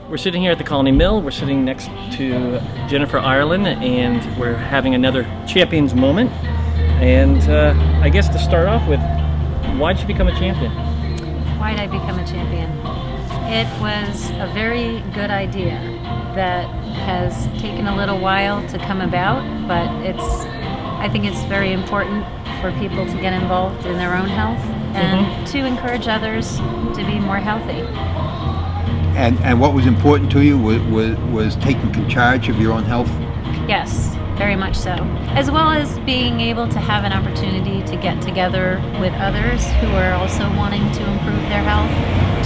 We're sitting here at the Colony Mill. We're sitting next to Jennifer Ireland, and we're having another Champions moment. And I guess to start off with, why did you become a champion? Why did I become a champion? It was a very good idea that has taken a little while to come about, but I think it's very important for people to get involved in their own health and to encourage others to be more healthy. And what was important to you was taking charge of your own health? Yes, very much so. As well as being able to have an opportunity to get together with others who are also wanting to improve their health,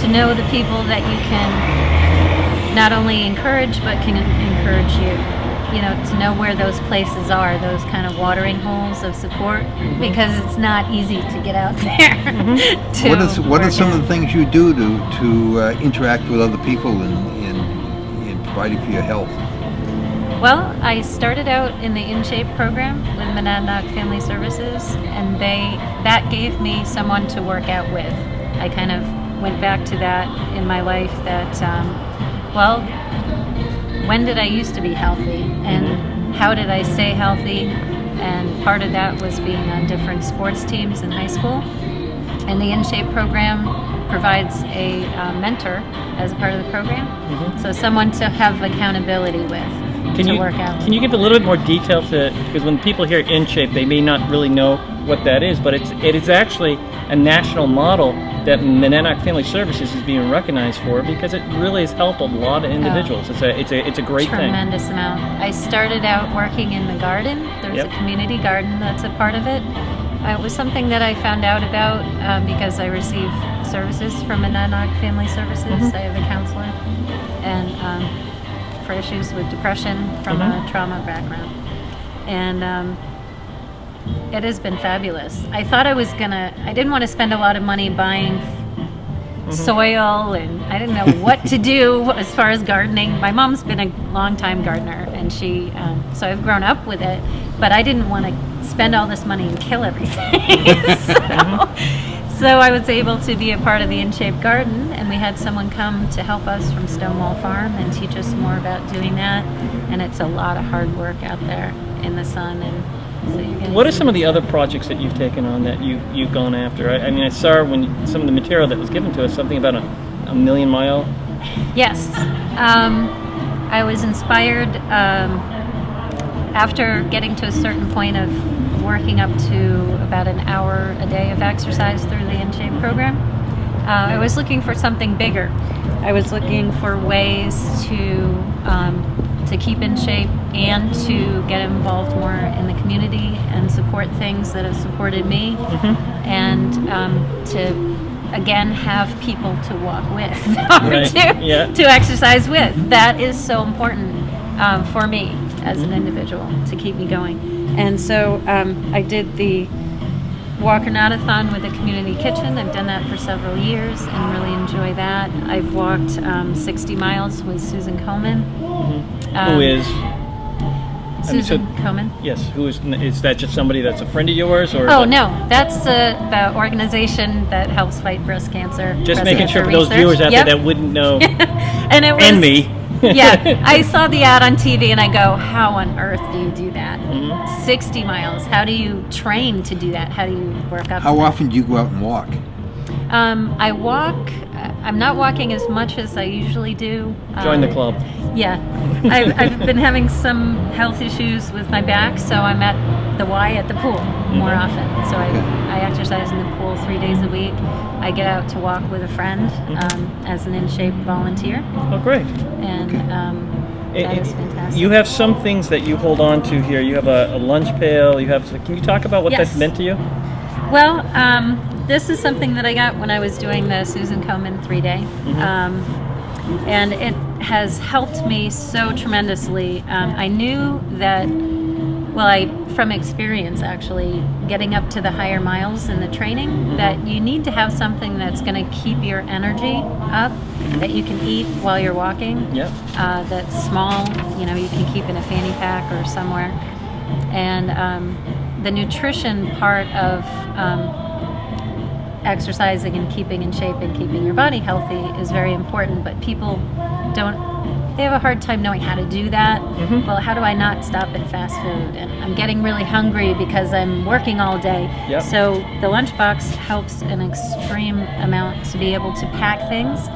to know the people that you can not only encourage but can encourage you. You know, to know where those places are, those kind of watering holes of support, because it's not easy to get out there. What are some of the things you do to interact with other people in providing for your health? Well, I started out in the In Shape program with Monadnock Family Services, and that gave me someone to work out with. I kind of went back to that in my life that, when did I used to be healthy, and how did I stay healthy? And part of that was being on different sports teams in high school. And the In Shape program provides a mentor as a part of the program, so someone to have accountability with to work out. Can you give a little bit more detail because when people hear In Shape, they may not really know what that is, but it is actually a national model that Monadnock Family Services is being recognized for, because it really has helped a lot of individuals. It's a great thing. Tremendous amount. I started out working in the garden. There's a community garden that's a part of it. It was something that I found out about because I receive services from Monadnock Family Services. I have a counselor, and for issues with depression from a trauma background. And it has been fabulous. I thought I didn't want to spend a lot of money buying soil, and I didn't know what to do as far as gardening. My mom's been a long-time gardener, and so I've grown up with it, but I didn't want to spend all this money and kill everything. So I was able to be a part of the In Shape garden, and we had someone come to help us from Stonewall Farm and teach us more about doing that. And it's a lot of hard work out there in the sun. And so what are some of the other projects that you've taken on that you've gone after? I mean, I saw when some of the material that was given to us, something about a million mile. Yes. I was inspired after getting to a certain point of working up to about an hour a day of exercise through the In Shape program. I was looking for something bigger. I was looking for ways to keep in shape and to get involved more in the community and support things that have supported me, and to again have people to walk with or to exercise with. That is so important for me as an individual to keep me going. And so I did the Walker Not-a-thon with the Community Kitchen. I've done that for several years and really enjoy that. I've walked 60 miles with Susan Komen. Who is? Susan Komen. Yes. Is that just somebody that's a friend of yours? Or no, that's the organization that helps fight breast cancer. Just making sure for those viewers out there that wouldn't know. And me. Yeah, I saw the ad on TV and I go, how on earth do you do that? 60 miles. How do you train to do that? How do you work up? How often do you go out and walk? I walk. I'm not walking as much as I usually do. Join the club. Yeah. I've been having some health issues with my back, so I'm at the Y at the pool more often. So I exercise in the pool 3 days a week. I get out to walk with a friend as an In Shape volunteer. Oh, great. And that is fantastic. You have some things that you hold on to here. You have a lunch pail. Can you talk about what that's meant to you? Well, this is something that I got when I was doing the Susan Komen 3-day. And it has helped me so tremendously. I knew that, from experience actually, getting up to the higher miles in the training, that you need to have something that's going to keep your energy up, that you can eat while you're walking. That's small, you can keep in a fanny pack or somewhere. And the nutrition part of exercising and keeping in shape and keeping your body healthy is very important, but people they have a hard time knowing how to do that. Well, how do I not stop at fast food? And I'm getting really hungry because I'm working all day. Yep. So the lunchbox helps an extreme amount to be able to pack things.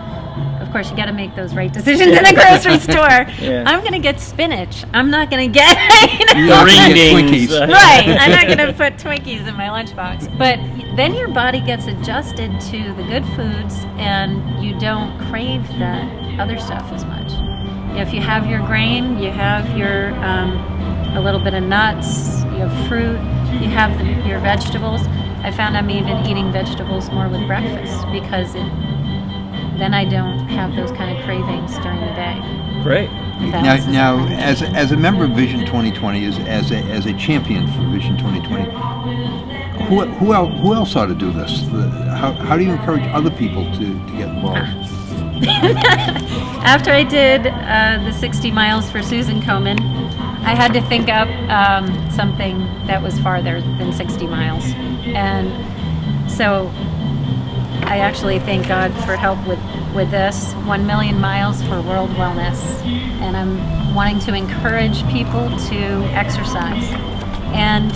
Of course, you got to make those right decisions in a grocery store. Yeah. I'm going to get spinach. I'm not going to get Twinkies. right. I'm not going to put Twinkies in my lunchbox. But then your body gets adjusted to the good foods, and you don't crave that other stuff as much. If you have your grain, you have your a little bit of nuts, you have fruit, you have your vegetables. I found I'm even eating vegetables more with breakfast because then I don't have those kind of cravings during the day. Great. Now, as a member of Vision 2020, as a champion for Vision 2020, who else ought to do this? How do you encourage other people to get involved? After I did the 60 miles for Susan Komen, I had to think up something that was farther than 60 miles. And so I actually thank God for help with this 1 million miles for world wellness. And I'm wanting to encourage people to exercise and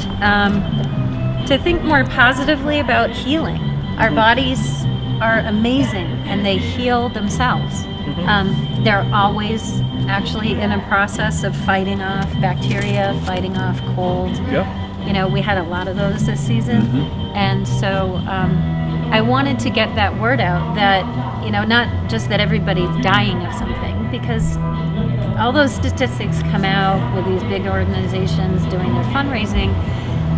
to think more positively about healing. Our bodies are amazing and they heal themselves. They're always actually in a process of fighting off bacteria, fighting off cold. Yeah. You know, we had a lot of those this season. And so I wanted to get that word out that, you know, not just that everybody's dying of something, because all those statistics come out with these big organizations doing their fundraising.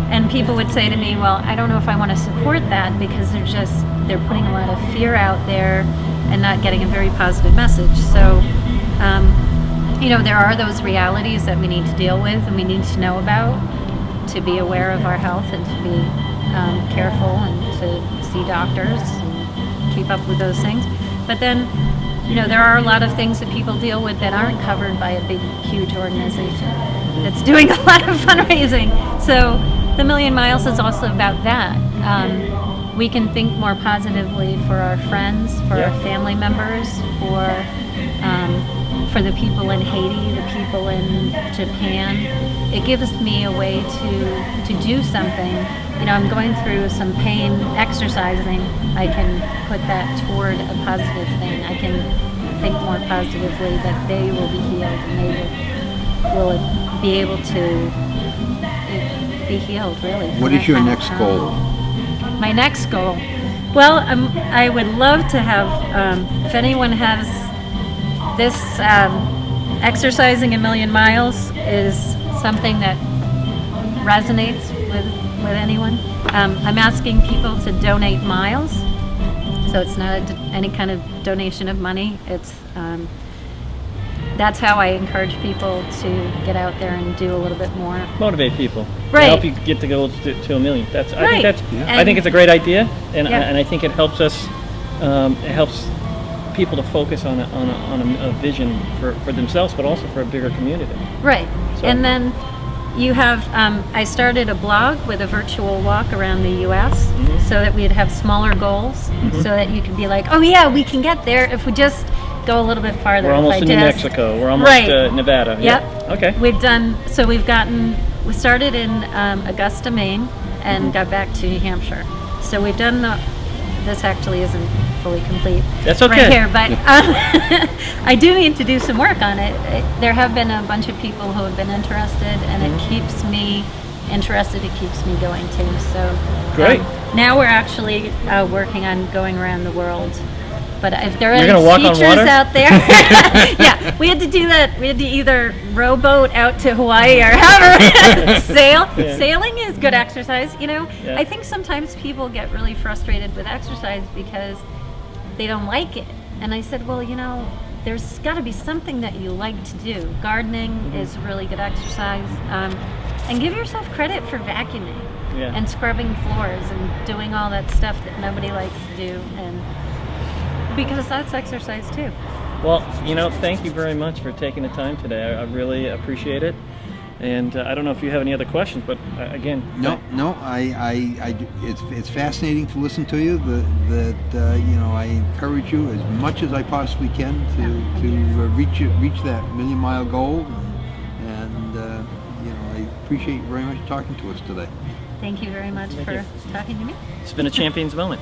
And people would say to me, well, I don't know if I want to support that because they're putting a lot of fear out there and not getting a very positive message. So, you know, there are those realities that we need to deal with and we need to know about to be aware of our health and to be careful and to see doctors and keep up with those things. But then, you know, there are a lot of things that people deal with that aren't covered by a big, huge organization that's doing a lot of fundraising. So the Million Miles is also about that. We can think more positively for our friends, for our family members, for the people in Haiti, the people in Japan. It gives me a way to do something. You know, I'm going through some pain exercising. I can put that toward a positive thing. I can think more positively that they will be healed and they will be able to be healed, really. What is your next goal? My next goal? Well, I would love to have, if anyone has this, exercising a million miles is something that resonates with anyone. I'm asking people to donate miles, so it's not any kind of donation of money. It's that's how I encourage people to get out there and do a little bit more. Motivate people. Right. Help you get to go to a million. Right. I think it's a great idea, and I think it helps us. It helps people to focus on a vision for themselves, but also for a bigger community. Right. So. And then you have. I started a blog with a virtual walk around the U.S. So that we'd have smaller goals, so that you could be like, oh yeah, we can get there if we just go a little bit farther. We're almost in New Mexico. We're almost Nevada. Yep. Yeah. Okay. We started in Augusta, Maine, and got back to New Hampshire. So we've done this actually isn't fully complete. That's okay. Right here, but I do need to do some work on it. There have been a bunch of people who have been interested, and it keeps me interested. It keeps me going too. So great. Now we're actually working on going around the world. But if there are You're gonna walk on teachers water? out there, yeah, we had to do that. We had to either rowboat out to Hawaii or however sail. Yeah. Sailing is good exercise, you know. Yeah. I think sometimes people get really frustrated with exercise because they don't like it. And I said, well, you know, there's got to be something that you like to do. Gardening is really good exercise, and give yourself credit for vacuuming and scrubbing floors and doing all that stuff that nobody likes to do, and because that's exercise too. Well, you know, thank you very much for taking the time today. I really appreciate it. And I don't know if you have any other questions, but again, No, it's fascinating to listen to you. I encourage you as much as I possibly can to reach that million-mile goal, and I appreciate you very much talking to us today. Thank you very much for talking to me. it's been a champion's moment.